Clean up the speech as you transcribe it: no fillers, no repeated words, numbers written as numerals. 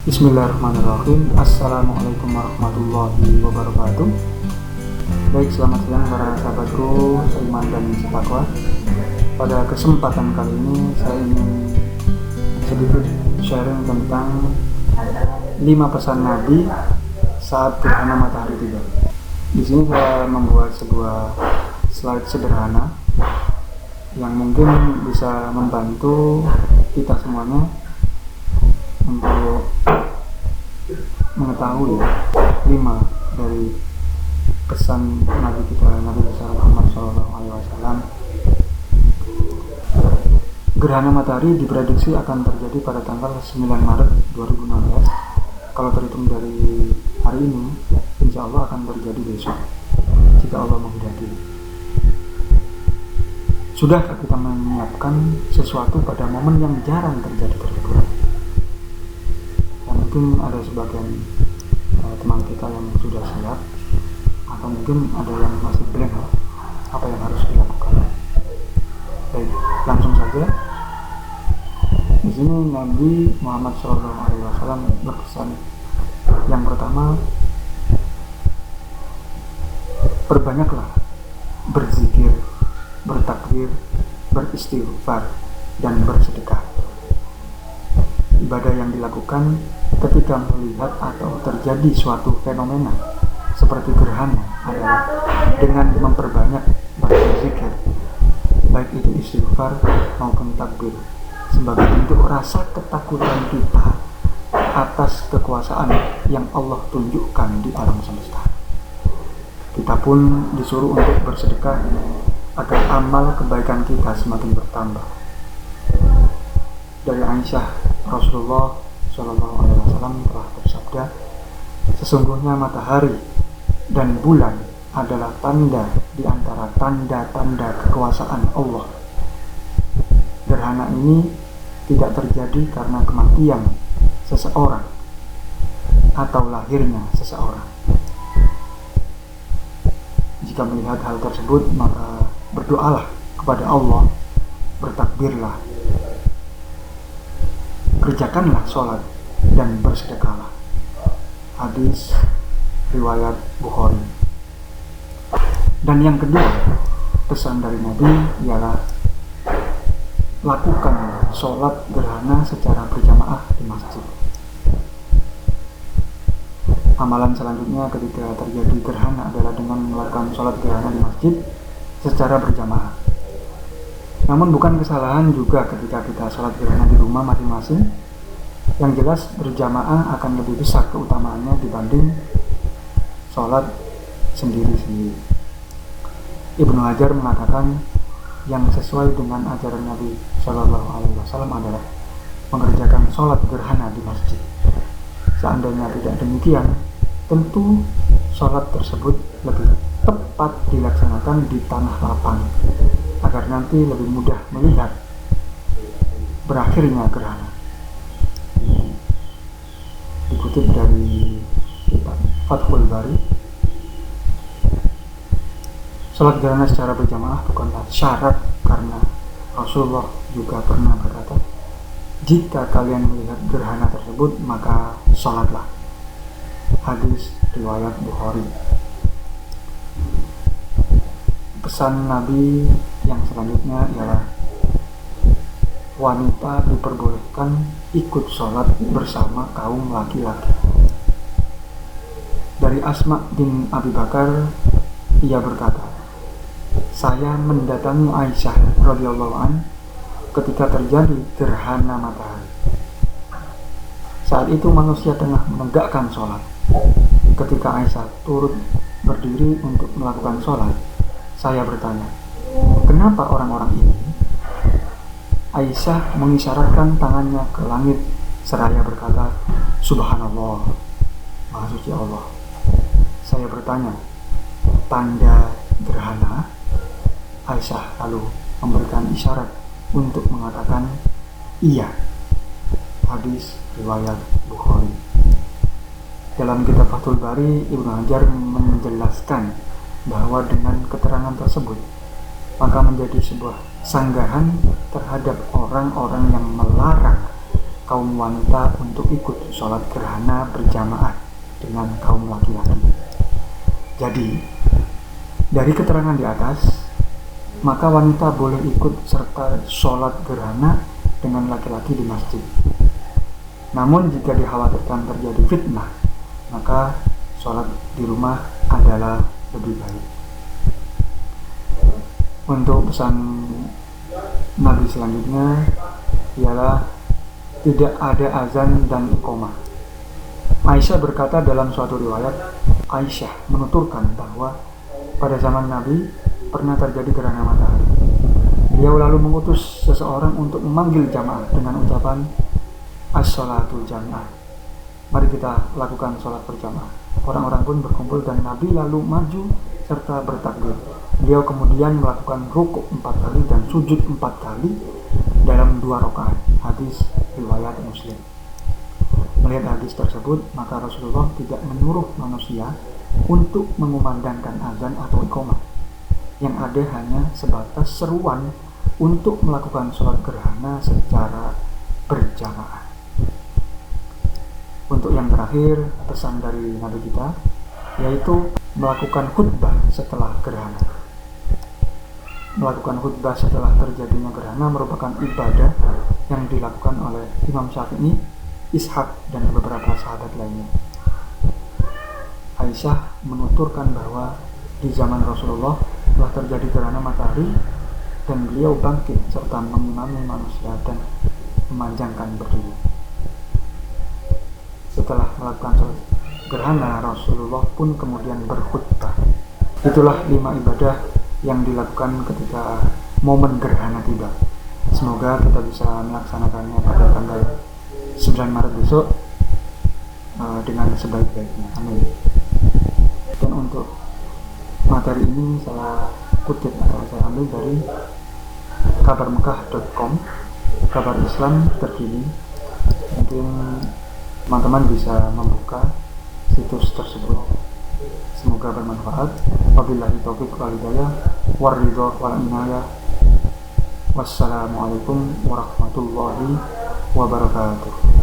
Bismillahirrahmanirrahim. Assalamualaikum warahmatullahi wabarakatuh. Baik, selamat siang para sahabatku seiman dan setakwa. Pada kesempatan kali ini saya ingin sedikit sharing tentang 5 pesan Nabi saat gerhana matahari tiba. Di sini saya membuat sebuah slide sederhana yang mungkin bisa membantu kita semuanya untuk mengetahui 5 dari pesan Nabi kita, Nabi besar Muhammad SAW. Gerhana matahari diprediksi akan terjadi pada tanggal 9 Maret 2016. Kalau terhitung dari hari ini, insya Allah akan terjadi besok jika Allah menghendaki. Sudahkah kita menyiapkan sesuatu pada momen yang jarang terjadi tersebut? Mungkin ada sebagian teman kita yang sudah siap, atau mungkin ada yang masih blank apa yang harus dilakukan. Baik, langsung saja. Di sini Nabi Muhammad SAW berpesan, yang pertama, perbanyaklah berzikir, bertakbir, beristighfar, dan bersedekah. Ibadah yang dilakukan ketika melihat atau terjadi suatu fenomena seperti gerhana adalah dengan memperbanyak berzikir, baik itu istighfar maupun takbir, sebagai bentuk rasa ketakutan kita atas kekuasaan yang Allah tunjukkan di alam semesta. Kita pun disuruh untuk bersedekah agar amal kebaikan kita semakin bertambah. Dari Aisyah, Rasulullah SAW telah bersabda, sesungguhnya matahari dan bulan adalah tanda di antara tanda-tanda kekuasaan Allah. Gerhana ini tidak terjadi karena kematian seseorang atau lahirnya seseorang. Jika melihat hal tersebut, maka berdoalah kepada Allah, bertakbirlah, kerjakanlah sholat, dan bersedekahlah. Hadis riwayat Bukhari. Dan yang kedua, pesan dari Nabi ialah lakukan sholat gerhana secara berjamaah di masjid. Amalan selanjutnya ketika terjadi gerhana adalah dengan melakukan sholat gerhana di masjid secara berjamaah. Namun bukan kesalahan juga ketika kita sholat gerhana di rumah masing-masing. Yang jelas berjamaah akan lebih besar keutamaannya dibanding sholat sendiri-sendiri. Ibnu Hajar mengatakan yang sesuai dengan ajaran Nabi SAW adalah mengerjakan sholat gerhana di masjid. Seandainya tidak demikian, tentu sholat tersebut lebih tepat dilaksanakan di tanah lapang, agar nanti lebih mudah melihat berakhirnya gerhana. Dikutip dari kitab Fathul Bari, sholat gerhana secara berjamaah bukanlah syarat, karena Rasulullah juga pernah berkata, jika kalian melihat gerhana tersebut maka sholatlah. Hadis riwayat Bukhari. Pesan Nabi yang selanjutnya ialah wanita diperbolehkan ikut sholat bersama kaum laki-laki. Dari Asma bin Abi Bakar, ia berkata, saya mendatangi Aisyah radhiyallahu an ketika terjadi gerhana matahari. Saat itu manusia tengah menegakkan sholat. Ketika Aisyah turut berdiri untuk melakukan sholat, saya bertanya, kenapa orang-orang ini? Aisyah mengisyaratkan tangannya ke langit seraya berkata, Subhanallah, Maha Suci Allah. Saya bertanya, tanda gerhana? Aisyah lalu memberikan isyarat untuk mengatakan iya. Hadis riwayat Bukhari. Dalam kitab Fathul Bari, Ibnu Hajar menjelaskan bahwa dengan keterangan tersebut maka menjadi sebuah sanggahan terhadap orang-orang yang melarang kaum wanita untuk ikut sholat gerhana berjamaah dengan kaum laki-laki. Jadi, dari keterangan di atas, maka wanita boleh ikut serta sholat gerhana dengan laki-laki di masjid. Namun jika dikhawatirkan terjadi fitnah, maka sholat di rumah adalah lebih baik. Untuk pesan Nabi selanjutnya ialah tidak ada azan dan iqamah. Aisyah berkata dalam suatu riwayat, Aisyah menuturkan bahwa pada zaman Nabi pernah terjadi gerhana matahari. Beliau lalu mengutus seseorang untuk memanggil jamaah dengan ucapan as-sholatul jami'ah. Mari kita lakukan sholat berjamaah. Orang-orang pun berkumpul dan Nabi lalu maju serta bertakbir. Beliau kemudian melakukan rukuk 4 kali dan sujud 4 kali dalam 2 rakaat. Hadis riwayat Muslim. Melihat hadis tersebut, maka Rasulullah tidak menyuruh manusia untuk mengumandangkan azan atau iqamah. Yang ada hanya sebatas seruan untuk melakukan sholat gerhana secara berjamaah. Untuk yang terakhir, pesan dari Nabi kita yaitu melakukan khutbah setelah gerhana. Melakukan khutbah setelah terjadinya gerhana merupakan ibadah yang dilakukan oleh Imam Syafi'i, Ishaq, dan beberapa sahabat lainnya. Aisyah menuturkan bahwa di zaman Rasulullah telah terjadi gerhana matahari dan beliau bangkit serta mengimami manusia dan memanjangkan berdiri. Setelah melakukan sholat gerhana, Rasulullah pun kemudian berkhutbah. Itulah 5 ibadah yang dilakukan ketika momen gerhana tiba. Semoga kita bisa melaksanakannya pada tanggal 9 Maret besok dengan sebaik-baiknya. Amin. Dan untuk materi ini saya kutip atau saya ambil dari kabarmekah.com, kabar Islam terkini. Mungkin teman-teman bisa membuka situs tersebut. Semoga bermanfaat. Wabillahi taufiq wal hidayah war ridha wal inayah. Wassalamualaikum warahmatullahi wabarakatuh.